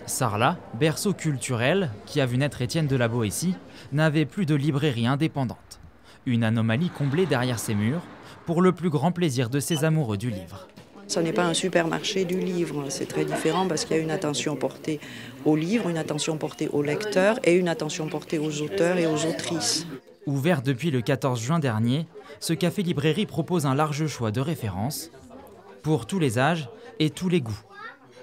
Sarlat, berceau culturel qui a vu naître Étienne de la Boétie, n'avait plus de librairie indépendante. Une anomalie comblée derrière ses murs, pour le plus grand plaisir de ses amoureux du livre. Ce n'est pas un supermarché du livre, c'est très différent parce qu'il y a une attention portée au livre, une attention portée aux lecteurs et une attention portée aux auteurs et aux autrices. Ouvert depuis le 14 juin dernier, ce café-librairie propose un large choix de références pour tous les âges et tous les goûts,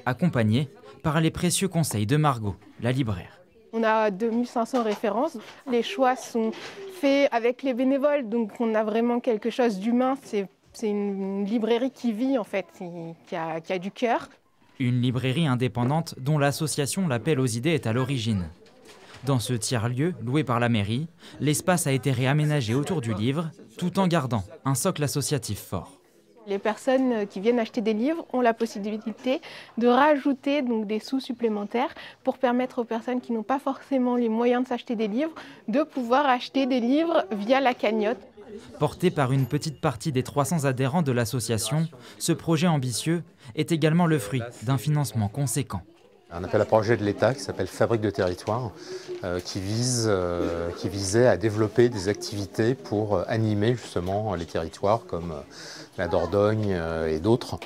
accompagné par les précieux conseils de Margot, la libraire. On a 2500 références. Les choix sont faits avec les bénévoles, donc on a vraiment quelque chose d'humain. C'est une librairie qui vit en fait, qui a du cœur. Une librairie indépendante dont l'association L'Appel aux idées est à l'origine. Dans ce tiers-lieu, loué par la mairie, l'espace a été réaménagé autour du livre, tout en gardant un socle associatif fort. Les personnes qui viennent acheter des livres ont la possibilité de rajouter donc des sous supplémentaires pour permettre aux personnes qui n'ont pas forcément les moyens de s'acheter des livres de pouvoir acheter des livres via la cagnotte. Porté par une petite partie des 300 adhérents de l'association, ce projet ambitieux est également le fruit d'un financement conséquent. Un appel à projet de l'État qui s'appelle Fabrique de territoire, qui visait à développer des activités pour animer justement les territoires comme la Dordogne et d'autres.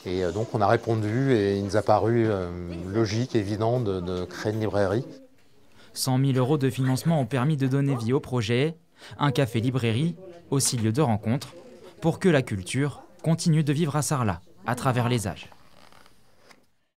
Et donc on a répondu et il nous a paru logique, évident de créer une librairie. 100 000 € de financement ont permis de donner vie au projet, un café-librairie, aussi lieu de rencontre, pour que la culture continue de vivre à Sarlat, à travers les âges.